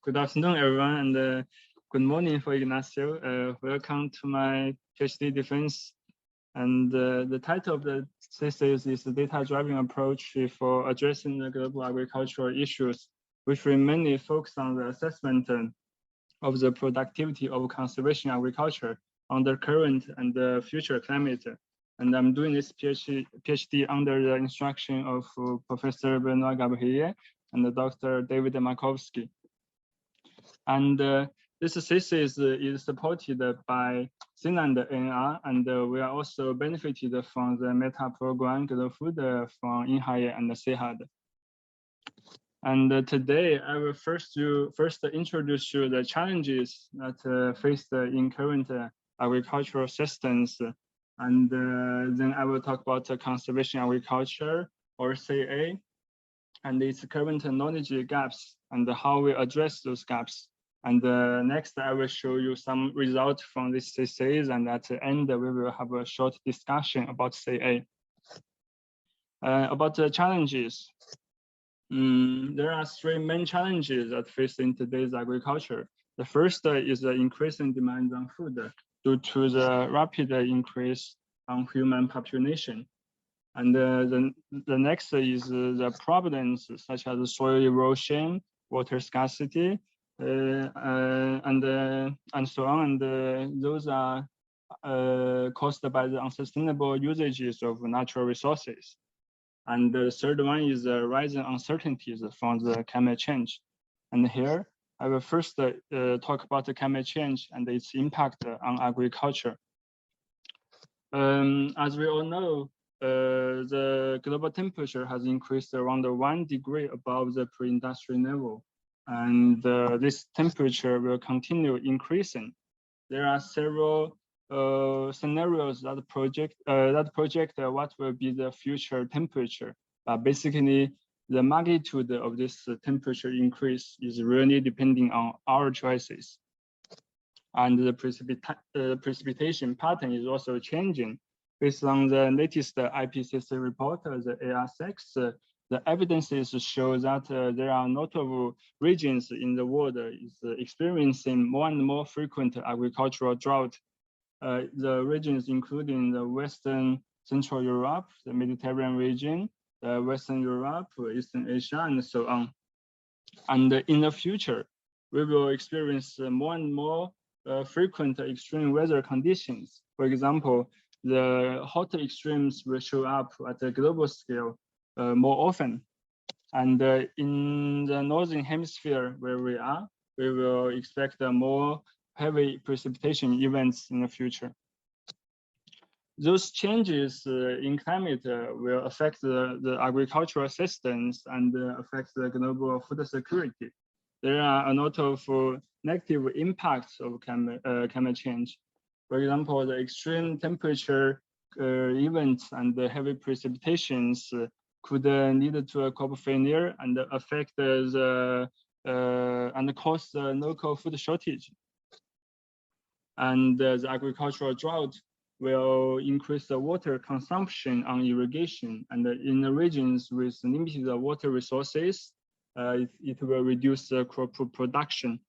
Good afternoon, everyone, and good morning for Ignacio. Welcome to my PhD defense. And the title of the thesis is the data-driven approach for addressing the global agricultural issues, which will mainly focus on the assessment of the productivity of conservation agriculture under current and future climate. And I'm doing this PhD under the instruction of Professor Benoit Gabriel and Dr. David Markowski. And this thesis is supported by SINA and NR, and we are also benefited from the Meta program Global Food from INHAE and CIHAD. And today I will first introduce you the challenges that faced in current agricultural systems, and then I will talk about conservation agriculture, or CA, and its current knowledge gaps and how we address those gaps. And next, I will show you some results from this thesis, and at the end, we will have a short discussion about CA. About the challenges, there are three main challenges that face in today's agriculture. The first is the increasing demand on food due to the rapid increase on human population. And the next is the problems such as soil erosion, water scarcity, and so on. And those are caused by the unsustainable usages of natural resources. And the third one is the rising uncertainties from the climate change. And here, I will first talk about the climate change and its impact on agriculture. As we all know, the global temperature has increased around 1 degree above the pre-industrial level, and this temperature will continue increasing. There are several scenarios that project what will be the future temperature. Basically, the magnitude of this temperature increase is really depending on our choices. And the precipitation pattern is also changing. Based on the latest IPCC report, the AR6, the evidences show that there are notable regions in the world is experiencing more and more frequent agricultural drought. The regions including the Western Central Europe, the Mediterranean region, Western Europe, Eastern Asia, and so on. And in the future, we will experience more and more frequent extreme weather conditions. For example, the hot extremes will show up at a global scale more often. And in the Northern Hemisphere where we are, we will expect more heavy precipitation events in the future. Those changes in climate will affect the agricultural systems and affect the global food security. There are a lot of negative impacts of climate change. For example, the extreme temperature events and the heavy precipitations could lead to a crop failure and affect and cause the local food shortage. And the agricultural drought will increase the water consumption on irrigation, and in the regions with limited water resources, it will reduce the crop production.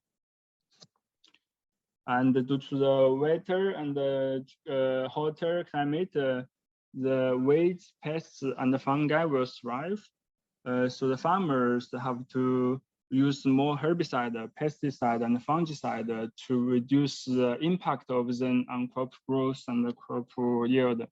And due to the wetter and the hotter climate, the weeds, pests, and the fungi will thrive. So the farmers have to use more herbicide, pesticide, and fungicide to reduce the impact of them on crop growth and the crop yield.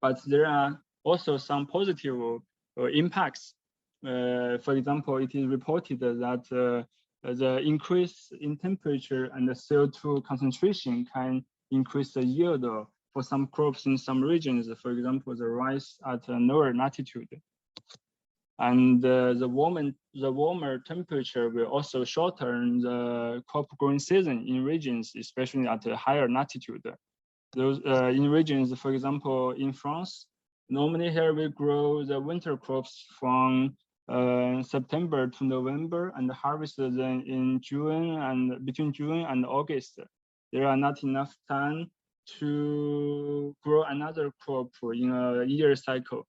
But there are also some positive impacts. For example, it is reported that the increase in temperature and the CO2 concentration can increase the yield for some crops in some regions, for example, the rice at a lower latitude. And the warmer temperature will also shorten the crop growing season in regions, especially at a higher latitude. Those in regions, for example, in France, normally here we grow the winter crops from September to November and harvest them in June, and between June and August. There are not enough time to grow another crop in a year cycle.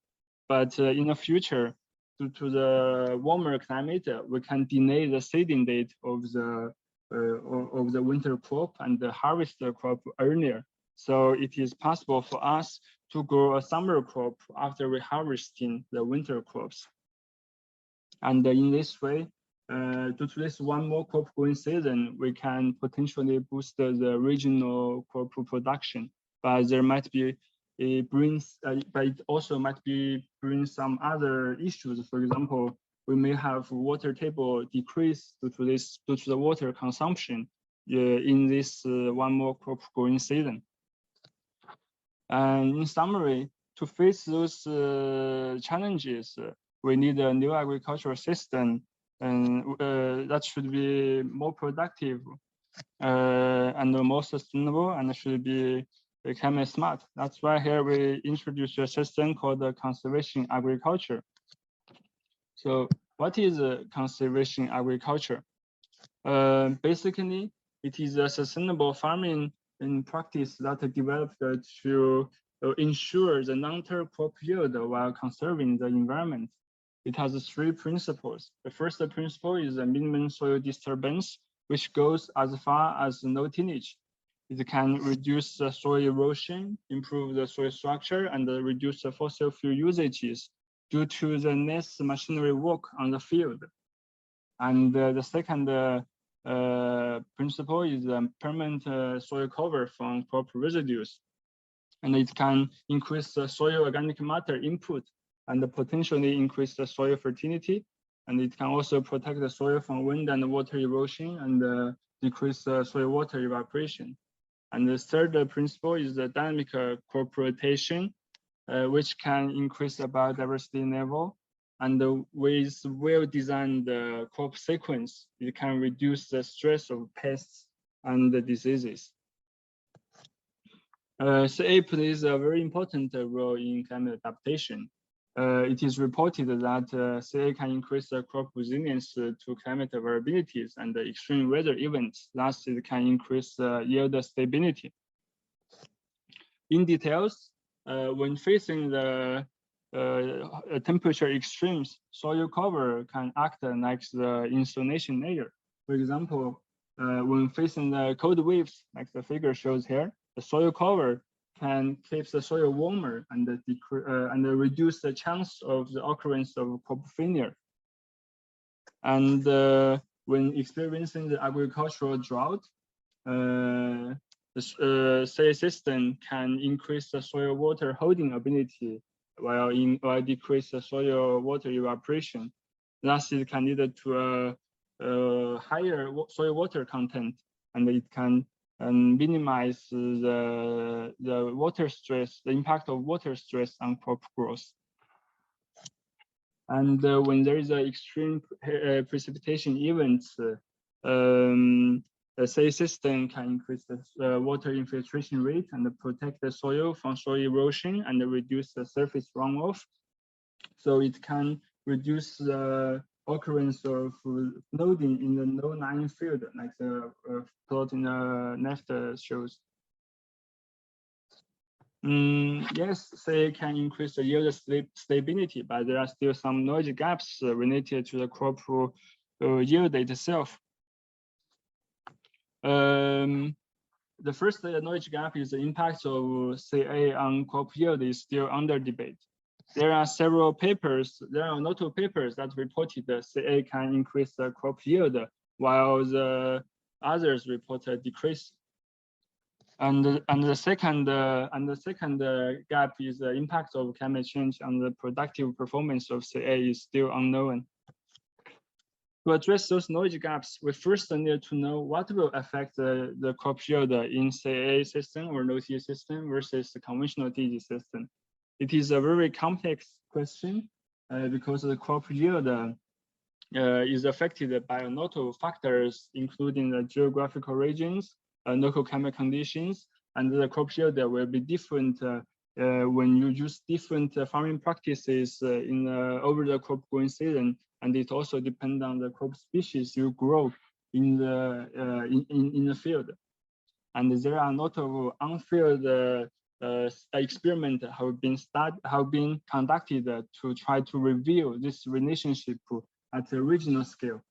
But in the future, due to the warmer climate, we can delay the seeding date of the winter crop and harvest the crop earlier. So it is possible for us to grow a summer crop after we harvesting the winter crops. And in this way, due to this one more crop growing season, we can potentially boost the regional crop production. But there might be but it also might bring some other issues. For example, we may have water table decrease due to the water consumption in this one more crop growing season. And in summary, to face those challenges, we need a new agricultural system, and that should be more productive and more sustainable, and should be climate smart. That's why here we introduce a system called the conservation agriculture. So what is conservation agriculture? Basically, it is a sustainable farming in practice that developed to ensure the long-term crop yield while conserving the environment. It has three principles. The first principle is a minimum soil disturbance, which goes as far as no tillage. It can reduce the soil erosion, improve the soil structure, and reduce the fossil fuel usages due to the less machinery work on the field. And the second principle is permanent soil cover from crop residues. And it can increase the soil organic matter input and potentially increase the soil fertility. And it can also protect the soil from wind and water erosion and decrease soil water evaporation. And the third principle is the dynamic crop rotation, which can increase the biodiversity level. And with well-designed crop sequence, it can reduce the stress of pests and the diseases. CA plays a very important role in climate adaptation. It is reported that CA can increase the crop resilience to climate variabilities and the extreme weather events. Thus, it can increase yield stability. In details, when facing the temperature extremes, soil cover can act like the insulation layer. For example, when facing the cold waves, like the figure shows here, the soil cover can keep the soil warmer and reduce the chance of the occurrence of crop failure. And when experiencing the agricultural drought, the CA system can increase the soil water holding ability while decrease the soil water evaporation. Thus, it can lead to a higher soil water content, and it can minimize the water stress, the impact of water stress on crop growth. And when there is an extreme precipitation events, the CA system can increase the water infiltration rate and protect the soil from soil erosion and reduce the surface runoff. So it can reduce the occurrence of loading in the low-lying field, like the plot in the left shows. Yes, CA can increase the yield stability, but there are still some knowledge gaps related to the crop yield itself. The first knowledge gap is the impact of CA on crop yield is still under debate. There are several papers, there are notable papers that reported that CA can increase the crop yield, while the others report a decrease. And the second gap is the impact of climate change on the productive performance of CA is still unknown. To address those knowledge gaps, we first need to know what will affect the crop yield in CA system or no-till system versus the conventional TG system. It is a very complex question because the crop yield is affected by a lot of factors, including the geographical regions, local climate conditions, and the crop yield will be different when you use different farming practices over the crop growing season, and it also depends on the crop species you grow in the field. And there are a lot of on-field experiment have been conducted to try to reveal this relationship at a regional scale.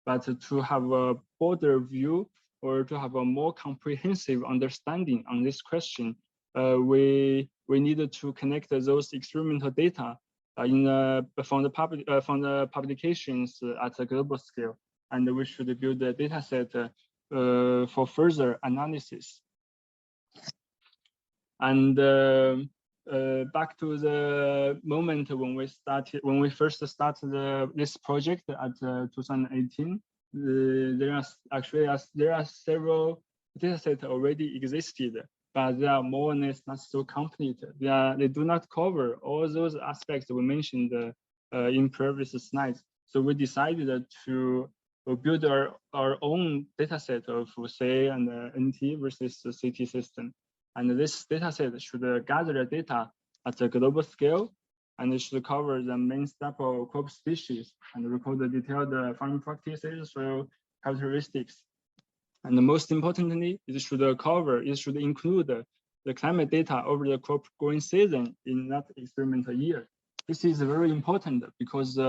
But to have a broader view or to have a more comprehensive understanding on this question, we needed to connect those experimental data from the publications at a global scale, and we should build a data set for further analysis. And back to the moment when we first started this project at 2018, there are several data sets already existed, but they are more or less not so complete. They do not cover all those aspects we mentioned in previous slides. So we decided to build our own data set of say and NT versus the CT system. And this data set should gather data at a global scale, and it should cover the main staple crop species and record the detailed farming practices, soil characteristics. And most importantly, it should include the climate data over the crop growing season in that experimental year. This is very important because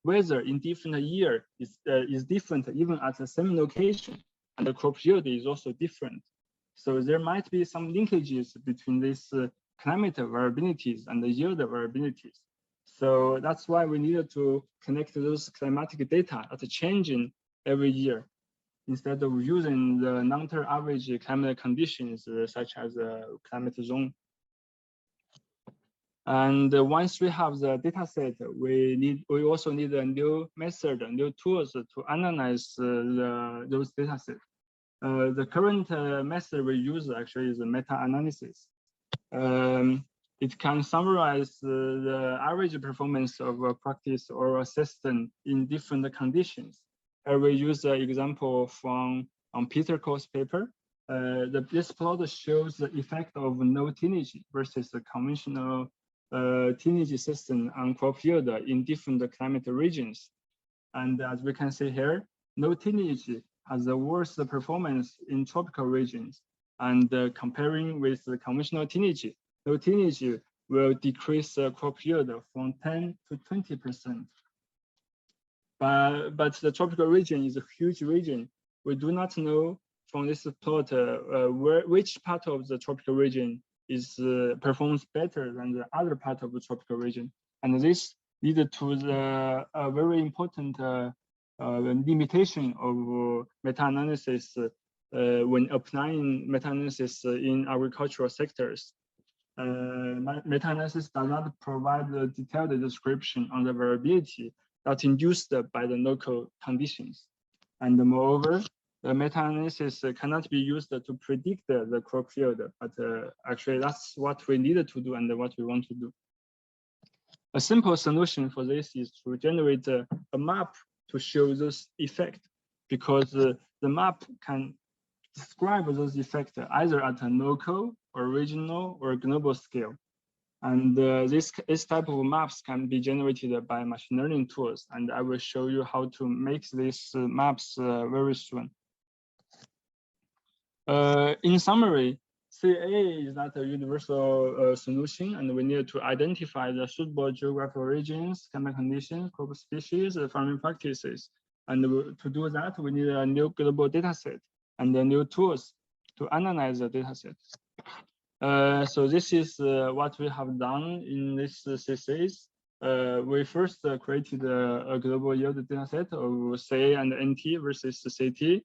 weather in different year is different even at the same location, and the crop yield is also different. So there might be some linkages between these climate variabilities and the yield variabilities. So that's why we needed to connect those climatic data that changing every year, instead of using the long-term average climate conditions such as climate zone. And once we have the data set, we also need a new method, new tools to analyze those data sets. The current method we use actually is a meta-analysis. It can summarize the average performance of a practice or a system in different conditions. We use the example from Peter Cole's paper. This plot shows the effect of no tillage versus the conventional tillage system on crop yield in different climate regions. And as we can see here, no tillage has the worst performance in tropical regions. And comparing with the conventional tillage, no tillage will decrease crop yield from 10 to 20%. But the tropical region is a huge region. We do not know from this plot which part of the tropical region performs better than the other part of the tropical region. And this leads to the very important limitation of meta-analysis when applying meta-analysis in agricultural sectors. Meta-analysis does not provide a detailed description on the variability that's induced by the local conditions. And moreover, the meta-analysis cannot be used to predict the crop yield, but actually that's what we needed to do and what we want to do. A simple solution for this is to generate a map to show this effect, because the map can describe those effects either at a local or regional or global scale. And this type of maps can be generated by machine learning tools. And I will show you how to make these maps very soon. In summary, CA is not a universal solution, and we need to identify the suitable geographical regions, climate conditions, crop species, farming practices. And to do that, we need a new global data set and the new tools to analyze the data set. So this is what we have done in this thesis. We first created a global yield data set of CA and NT versus CT.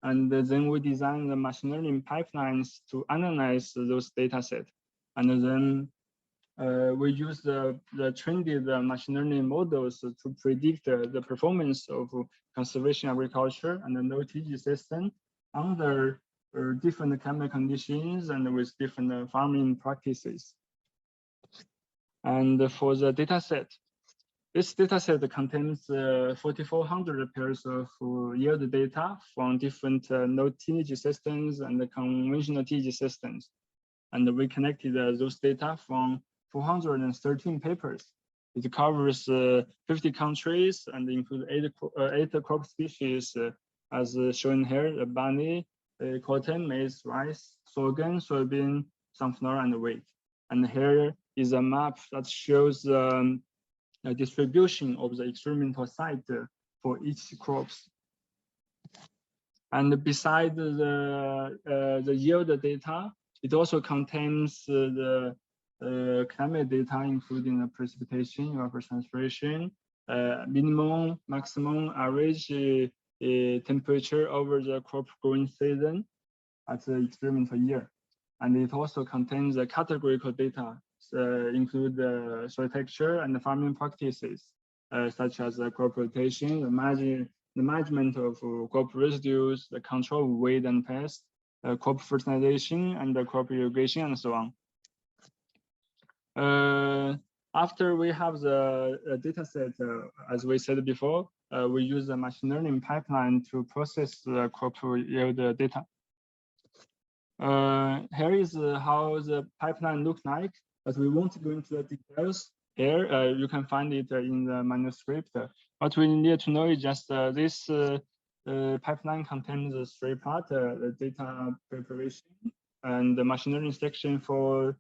And then we designed the machine learning pipelines to analyze those data sets. And then we use the trained machine learning models to predict the performance of conservation agriculture and the no-tillage system under different climate conditions and with different farming practices. And for the data set, this data set contains 4,400 pairs of yield data from different no-tillage systems and the conventional tillage systems. And we connected those data from 413 papers. It covers 50 countries and includes eight crop species, as shown here: barley, cotton, maize, rice, sorghum, soybean, sunflower, and wheat. And here is a map that shows the distribution of the experimental site for each crops. And besides the yield data, it also contains the climate data, including the precipitation, evapotranspiration, minimum, maximum, average temperature over the crop growing season at the experimental year. And it also contains the categorical data, include the soil texture and the farming practices, such as crop rotation, the management of crop residues, the control of weed and pests, crop fertilization, and the crop irrigation, and so on. After we have the data set, as we said before, we use the machine learning pipeline to process the crop yield data. Here is how the pipeline looks like, but we won't go into the details here. You can find it in the manuscript. What we need to know is just this pipeline contains 3 parts: the data preparation and the machine learning section for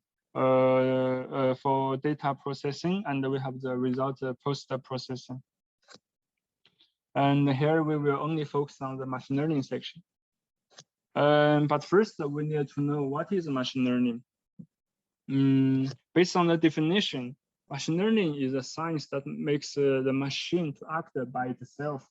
data processing, and we have the result post-processing. And here we will only focus on the machine learning section. But first, we need to know what is machine learning. Based on the definition, machine learning is a science that makes the machine to act by itself.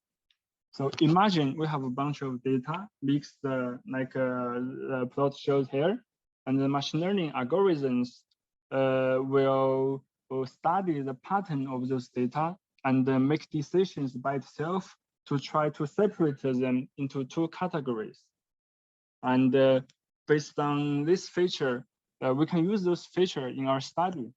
So imagine we have a bunch of data mixed like the plot shows here, and the machine learning algorithms will study the pattern of those data and make decisions by itself to try to separate them into 2 categories. And based on this feature, we can use those features in our study.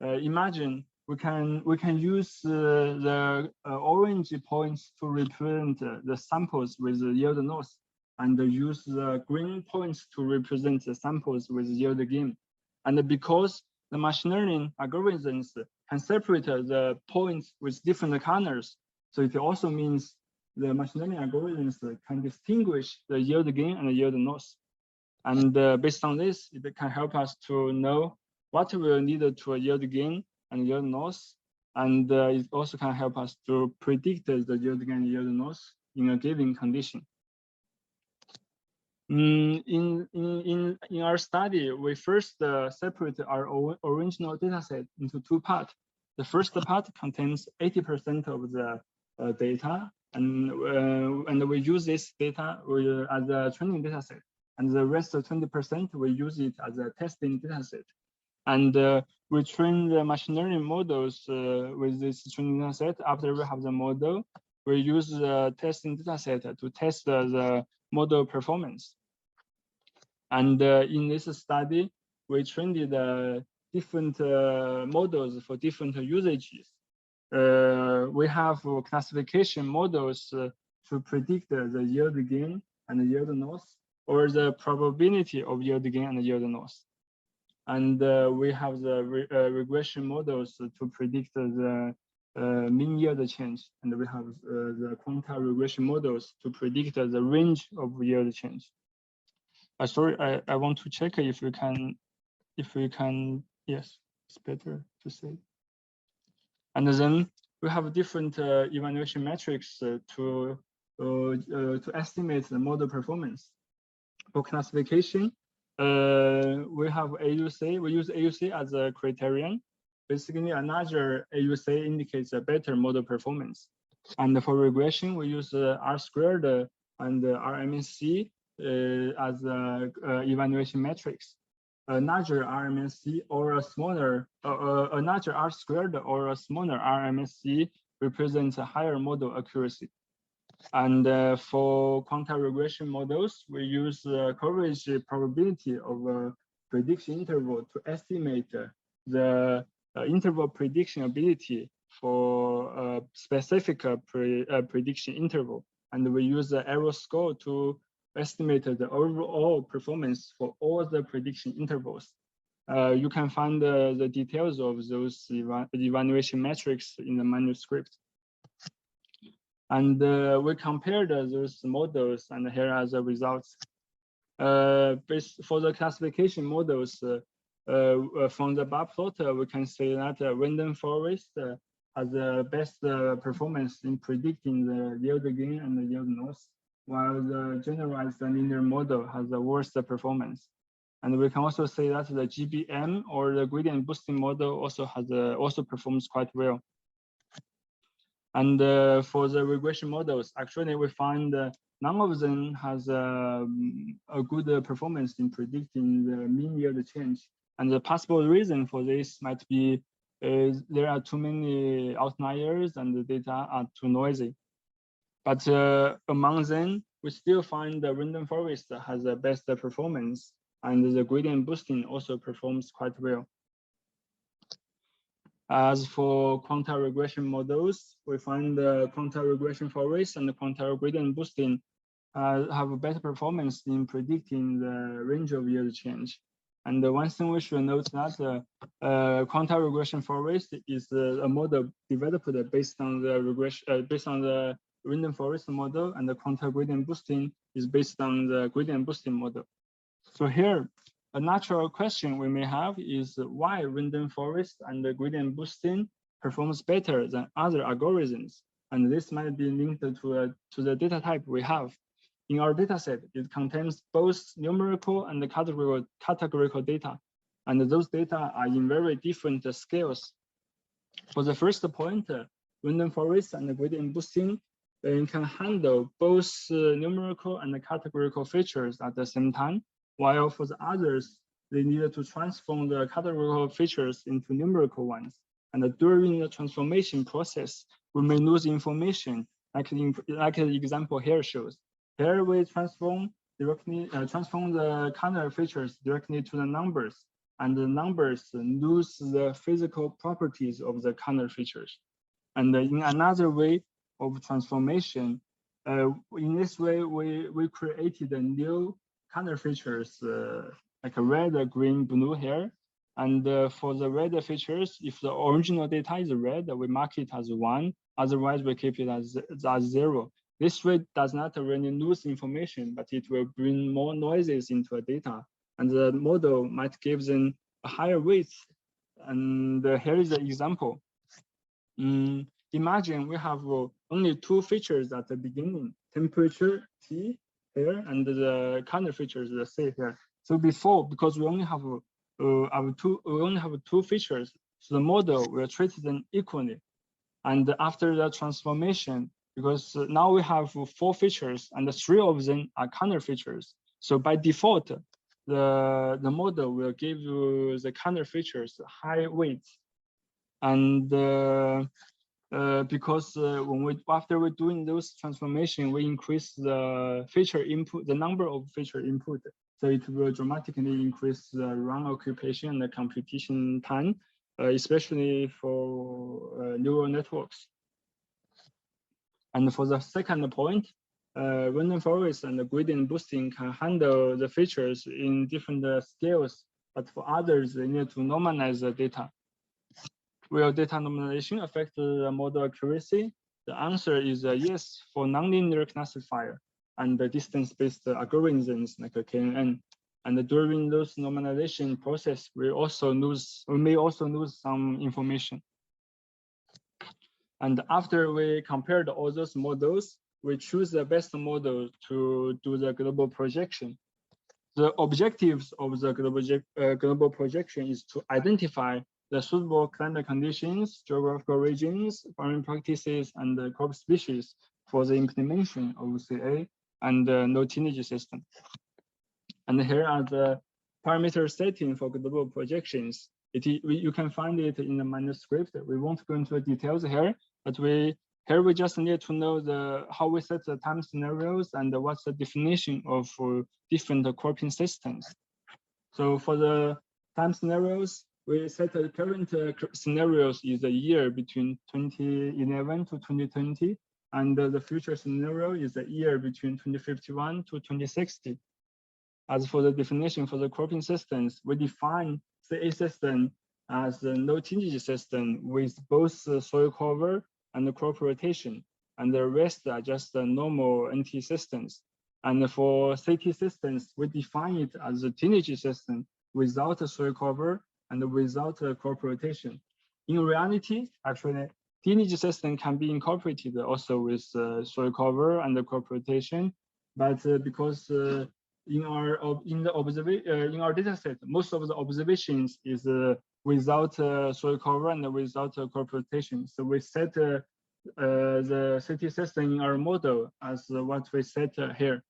Imagine we can use the orange points to represent the samples with the yield loss, and use the green points to represent the samples with yield gain. And because the machine learning algorithms can separate the points with different colors, so it also means the machine learning algorithms can distinguish the yield gain and the yield loss. And based on this, it can help us to know what we will need to yield gain and yield loss. And it also can help us to predict the yield gain and yield loss in a given condition. In our study, we first separate our original data set into 2 parts. The first part contains 80% of the data, and we use this data as a training data set, and the rest of 20% we use it as a testing data set. And we train the machine learning models with this training data set. After we have the model, we use the testing data set to test the model performance. And in this study, we trained different models for different usages. We have classification models to predict the yield gain and the yield loss, or the probability of yield gain and yield loss. And we have the regression models to predict the mean yield change, and we have the quantile regression models to predict the range of yield change. Sorry, I want to check if we can, yes, it's better to say. And then we have different evaluation metrics to estimate the model performance. For classification, we have AUC. We use AUC as a criterion. Basically, a larger AUC indicates a better model performance. And for regression, we use R squared and RMSE as evaluation metrics. A larger RMSE or a smaller, a larger R squared or a smaller RMSE represents a higher model accuracy. And for quantile regression models, we use coverage probability of a prediction interval to estimate the interval prediction ability for a specific prediction interval. And we use the error score to estimate the overall performance for all the prediction intervals. You can find the details of those evaluation metrics in the manuscript. And we compared those models, and here are the results. For the classification models, from the bar plot, we can say that random forest has the best performance in predicting the yield gain and the yield loss, while the generalized linear model has the worst performance. And we can also say that the GBM or the gradient boosting model also performs quite well. And for the regression models, actually we find none of them has a good performance in predicting the mean yield change. And the possible reason for this might be there are too many outliers and the data are too noisy. But among them, we still find the random forest has the best performance, and the gradient boosting also performs quite well. As for quantile regression models, we find the quantile regression forest and the quantile gradient boosting have a better performance in predicting the range of yield change. And the one thing we should note that quantile regression forest is a model developed based on the random forest model, and the quantile gradient boosting is based on the gradient boosting model. So here, a natural question we may have is why random forest and the gradient boosting performs better than other algorithms. And this might be linked to the data type we have. In our dataset, it contains both numerical and categorical data. And those data are in very different scales. For the first point, random forest and the gradient boosting can handle both numerical and categorical features at the same time, while for the others, they needed to transform the categorical features into numerical ones. And during the transformation process, we may lose information, like the example here shows. Here we transform the Kanner features directly to the numbers, and the numbers lose the physical properties of the Kanner features. And in another way of transformation, in this way, we created a new Kanner features like a red, green, blue here. And for the red features, if the original data is red, we mark it as 1. Otherwise, we keep it as 0. This way does not really lose information, but it will bring more noises into a data. And the model might give them a higher weight. And here is the example. Imagine we have only 2 features at the beginning, temperature T here, and the Kanner features, the C here. So before, because we only have two features, so the model will treat them equally. And after the transformation, because now we have 4 features and 3 of them are Kanner features. So by default, the model will give you the Kanner features high weight. And because after we're doing those transformation, we increase the feature input, the number of feature input. So it will dramatically increase the run occupation and the computation time, especially for neural networks. And for the second point, random forest and the gradient boosting can handle the features in different scales, but for others, they need to normalize the data. Will data normalization affect the model accuracy? The answer is yes for nonlinear classifier and the distance-based algorithms like KNN. And during those normalization process, we may also lose some information. And after we compared all those models, we choose the best model to do the global projection. The objectives of the global projection is to identify the suitable climate conditions, geographical regions, farming practices, and the crop species for the implementation of CA and the no-tillage system. And here are the parameter setting for global projections. You can find it in the manuscript. We won't go into the details here, but we just need to know how we set the time scenarios and what's the definition of different cropping systems. So for the time scenarios, we set the current scenarios is a year between 2011 to 2020, and the future scenario is a year between 2051 to 2060. As for the definition for the cropping systems, we define CA system as a no-tillage system with both soil cover and the crop rotation, and the rest are just normal NT systems. And for CT systems, we define it as a teenage system without a soil cover and without a crop rotation. In reality, actually, teenage system can be incorporated also with soil cover and the crop rotation, but because in our data set, most of the observations is without soil cover and without crop rotation. So we set the CT system in our model as what we set here.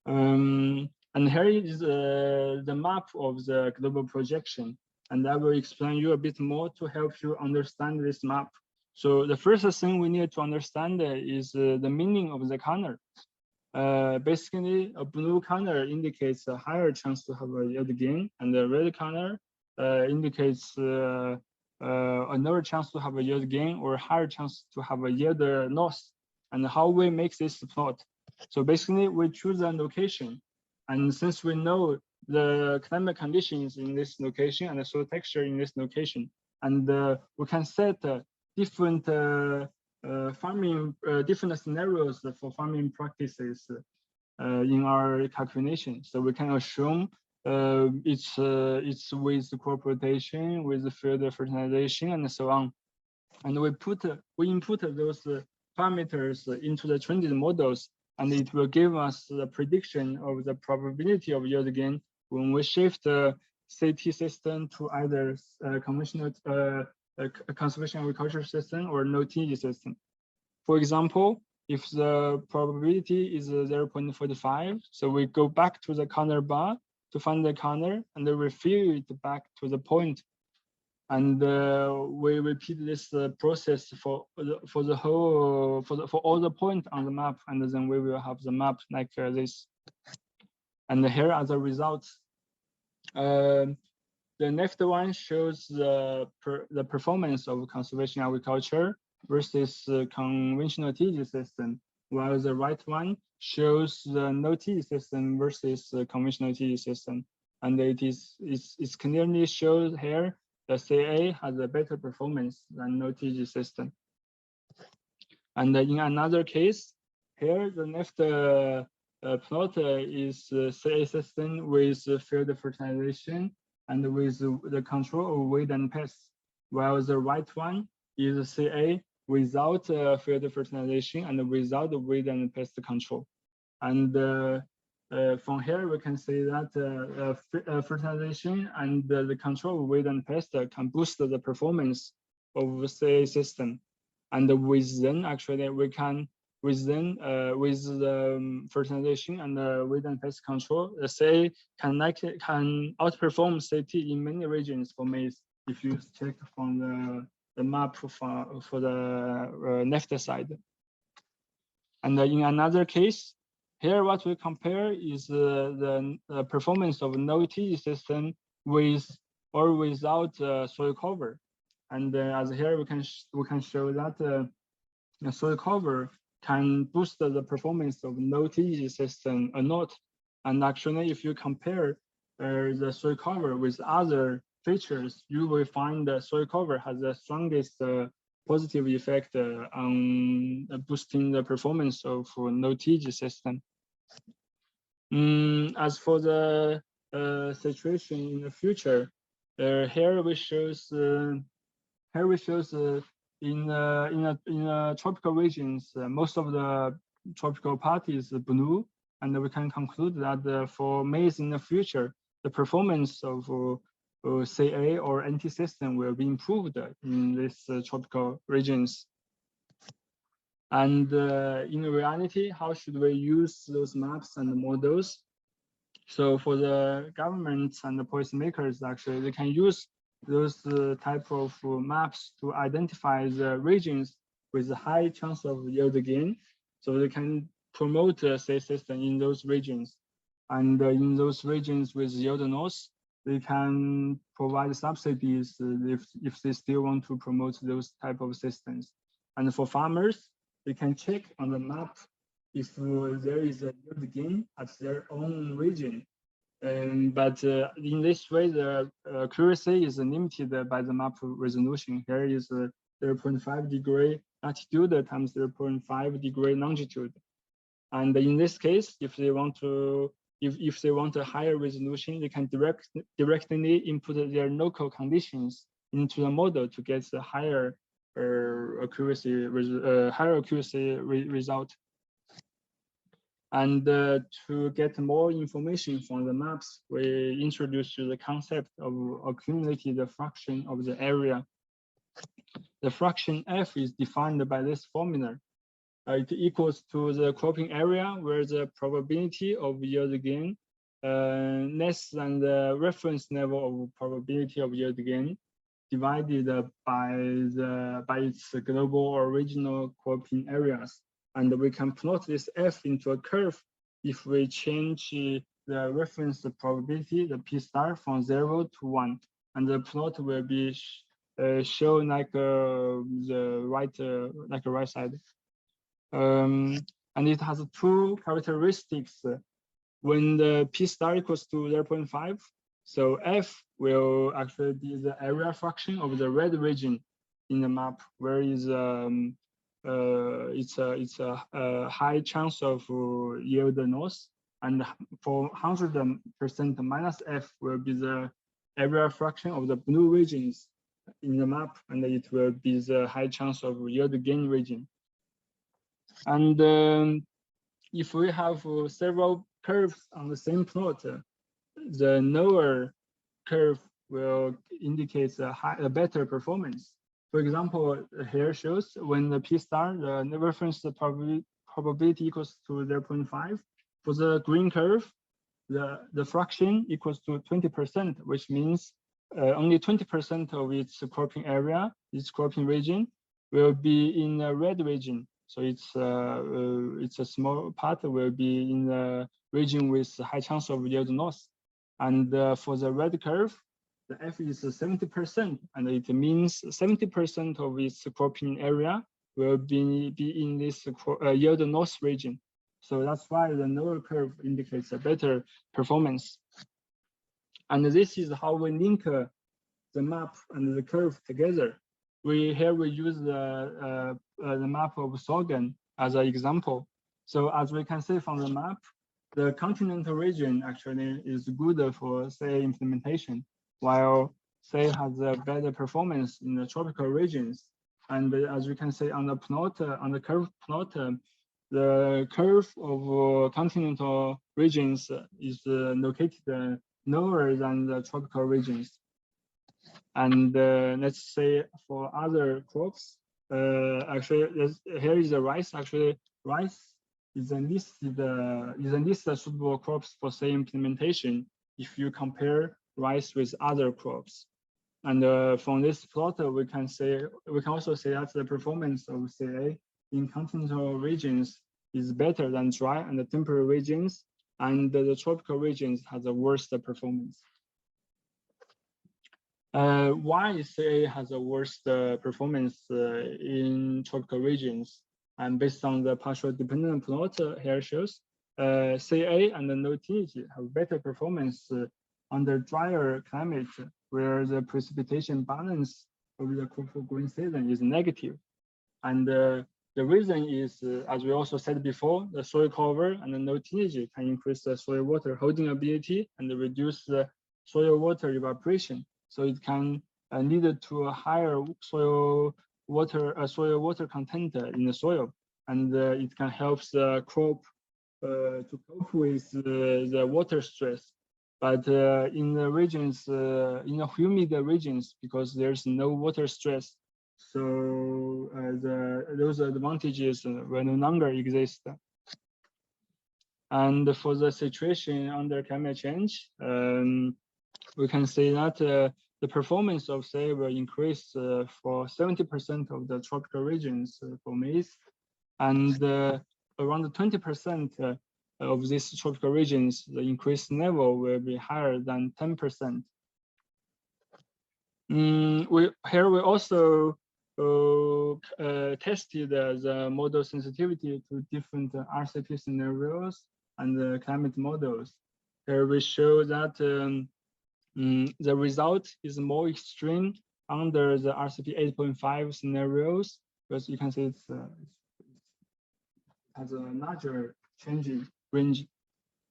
And here is the map of the global projection. And I will explain you a bit more to help you understand this map. So the first thing we need to understand is the meaning of the color. Basically, a blue color indicates a higher chance to have a yield gain, and the red color indicates another chance to have a yield gain or higher chance to have a yield loss. And how we make this plot. So basically, we choose a location. And since we know the climate conditions in this location and the soil texture in this location, and we can set different different scenarios for farming practices in our calculation. So we can assume it's with crop rotation, with field fertilization, and so on. And we input those parameters into the trended models, and it will give us the prediction of the probability of yield gain when we shift the CT system to either conventional conservation agriculture system or no tillage system. For example, if the probability is 0.45, so we go back to the corner bar to find the corner and then refill it back to the point. And we repeat this process for all the points on the map, and then we will have the map like this. And here are the results. The next one shows the performance of conservation agriculture versus conventional tillage system, while the right one shows the no tillage system versus conventional tillage system. And it's clearly shows here the CA has a better performance than no tillage system. And in another case, here the left plot is CA system with field fertilization and with the control of weed and pests, while the right one is CA without field fertilization and without the weed and pest control. And from here, we can see that fertilization and the control of weed and pest can boost the performance of the CA system. And within, actually, we can, with the fertilization and the weed and pest control, the CA can outperform CT in many regions for maize, if you check from the map for the left side. And in another case, here what we compare is the performance of no tillage system with or without soil cover. And as here we can show that the soil cover can boost the performance of no tillage system or not. And actually, if you compare the soil cover with other features, you will find that soil cover has the strongest positive effect on boosting the performance of no tillage system. As for the situation in the future, here we shows in tropical regions, most of the tropical part is blue, and we can conclude that for maize in the future, the performance of CA or NT system will be improved in these tropical regions. And in reality, how should we use those maps and models? So for the governments and the policymakers, actually, they can use those type of maps to identify the regions with a high chance of yield gain. So they can promote the CA system in those regions. And in those regions with yield loss, they can provide subsidies if they still want to promote those type of systems. And for farmers, they can check on the map if there is a yield gain at their own region. But in this way, the accuracy is limited by the map resolution. Here is 0.5 degree latitude times 0.5 degree longitude. And in this case, if they want to, if they want a higher resolution, they can directly input their local conditions into the model to get the higher accuracy result. And to get more information from the maps, we introduced the concept of accumulated fraction of the area. The fraction f is defined by this formula. It equals to the cropping area where the probability of yield gain less than the reference level of probability of yield gain divided by its global or regional cropping areas. And we can plot this f into a curve if we change the reference probability, the p star, from 0 to 1. And the plot will be shown like the right side. And it has two characteristics. When the p star equals to 0.5, so f will actually be the area fraction of the red region in the map, where is it's a high chance of yield loss, and for 100% minus f will be the area fraction of the blue regions in the map, and it will be the high chance of yield gain region. And if we have several curves on the same plot, the lower curve will indicate a better performance. For example, here shows when the p star, the reference probability equals to 0.5. For the green curve, the fraction equals to 20%, which means only 20% of its cropping area, its cropping region, will be in the red region. So it's a small part will be in the region with high chance of yield loss. And for the red curve, the f is 70%, and it means 70% of its cropping area will be in this yield loss region. So that's why the lower curve indicates a better performance. And this is how we link the map and the curve together. Here we use the map of sorghum as an example. So as we can see from the map, the continental region actually is good for say implementation, while say has a better performance in the tropical regions. And as we can see on the plot, on the curve plot, the curve of continental regions is located lower than the tropical regions. And let's say for other crops, actually here is the rice. Actually, rice is a least suitable crops for say implementation if you compare rice with other crops. And from this plot, we can also say that the performance of CA in continental regions is better than dry and the temperate regions, and the tropical regions has a worse performance. Why CA has a worse performance in tropical regions? And based on the partial dependent plot here shows, CA and the no TH have better performance under drier climate, where the precipitation balance of the crop growing season is negative. And the reason is, as we also said before, the soil cover and the no TH can increase the soil water holding ability and reduce the soil water evaporation. So it can lead to a higher soil water content in the soil, and it can help the crop to cope with the water stress. But in the regions, in the humid regions, because there's no water stress, so those advantages will no longer exist. And for the situation under climate change, we can say that the performance of say will increase for 70% of the tropical regions for maize, and around 20% of these tropical regions, the increased level will be higher than 10%. Here we also tested the model sensitivity to different RCP scenarios and the climate models. Here we show that the result is more extreme under the RCP 8.5 scenarios, because you can see it has a larger changing range.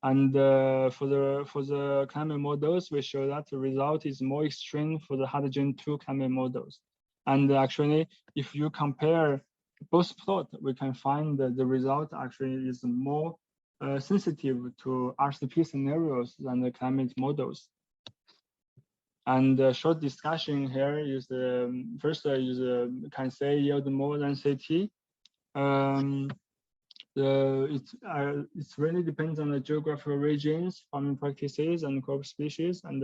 And for the climate models, we show that the result is more extreme for the hydrogen 2 climate models. And actually, if you compare both plot, we can find that the result actually is more sensitive to RCP scenarios than the climate models. And the short discussion here is first is can say yield more than CT. It really depends on the geographical regions, farming practices, and crop species, and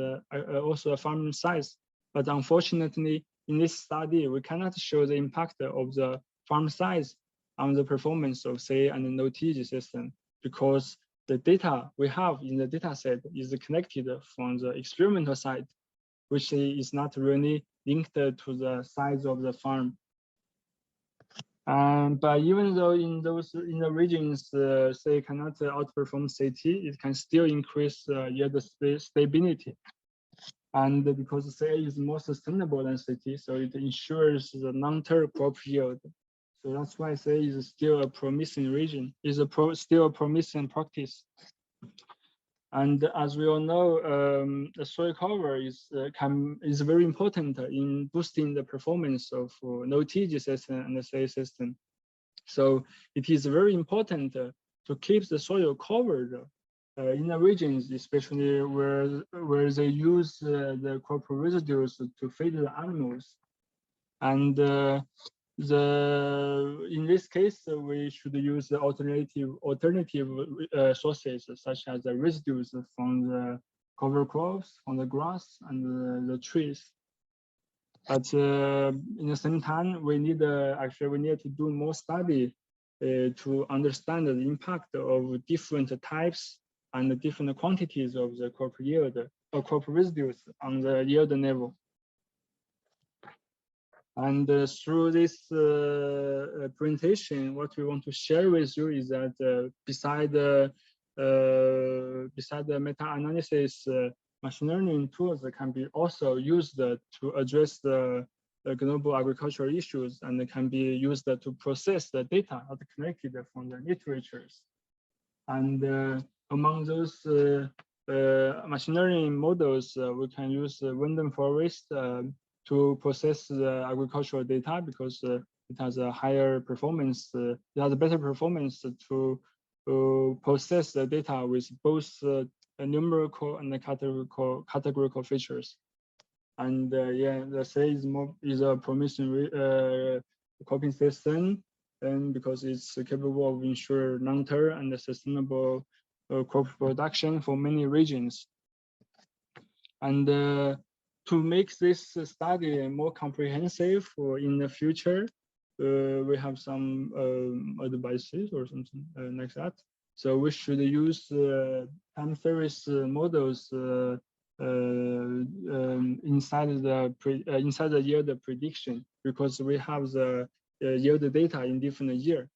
also farming size. But unfortunately, in this study, we cannot show the impact of the farm size on the performance of say and the no-TG system, because the data we have in the data set is connected from the experimental side, which is not really linked to the size of the farm. But even though in the regions, say cannot outperform CT, it can still increase yield stability. And because CA is more sustainable than CT, so it ensures the long-term crop yield. So that's why CA is still a promising region, still a promising practice. And as we all know, the soil cover is very important in boosting the performance of no-TG system and the CA system. So it is very important to keep the soil covered in the regions, especially where they use the crop residues to feed the animals. And in this case, we should use the alternative sources such as the residues from the cover crops, from the grass and the trees. But in the same time, we need to do more study to understand the impact of different types and the different quantities of the crop yield or crop residues on the yield level. And through this presentation, what we want to share with you is that beside the meta-analysis, machine learning tools can be also used to address the global agricultural issues, and can be used to process the data that collected from the literatures. And among those machine learning models, we can use random forest to process the agricultural data, because it has a higher performance. It has a better performance to process the data with both numerical and the categorical features. And yeah, the CA is a promising cropping system, and because it's capable of ensure long-term and sustainable crop production for many regions. And to make this study more comprehensive in the future, we have some advices or something like that. So we should use time series models inside the yield prediction, because we have the yield data in different year,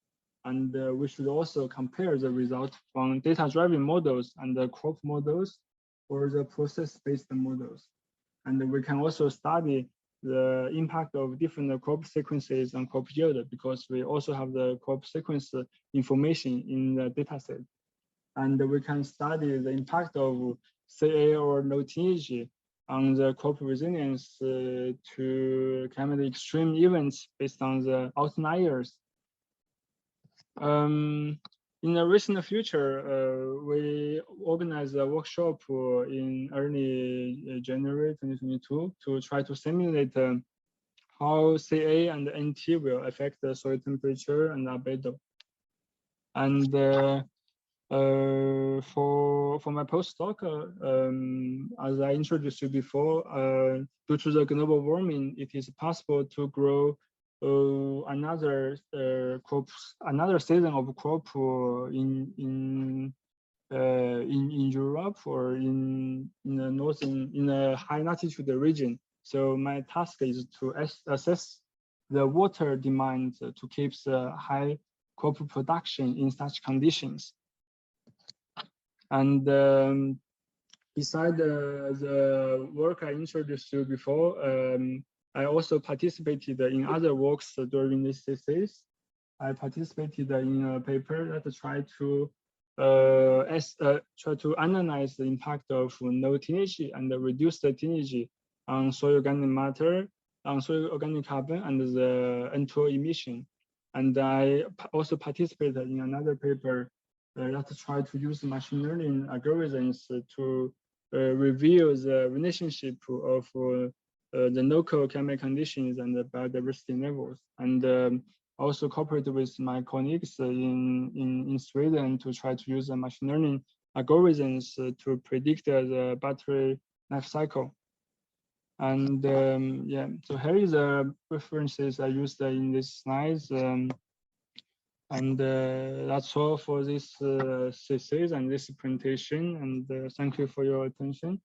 and we should also compare the result from data-driven models and the crop models or the process-based models. And we can also study the impact of different crop sequences on crop yield, because we also have the crop sequence information in the dataset. And we can study the impact of CA or no-TG on the crop resilience to climate extreme events based on the outliers. In the recent future, we organized a workshop in early January 2022 to try to simulate how CA and NT will affect the soil temperature and albedo. And for my postdoc, as I introduced you before, due to the global warming, it is possible to grow another season of crop in Europe or in the high latitude region. So my task is to assess the water demand to keep the high crop production in such conditions. And beside the work I introduced you before, I also participated in other works during this thesis. I participated in a paper that tried to try to analyze the impact of no tillage and reduce the tillage on soil organic matter, on soil organic carbon, and the N2O emission. And I also participated in another paper that tried to use machine learning algorithms to reveal the relationship of the local climate conditions and the biodiversity levels. And also cooperate with my colleagues in Sweden to try to use the machine learning algorithms to predict the battery life cycle. And yeah, so here is the references I used in these slides. And that's all for this thesis and this presentation. And thank you for your attention.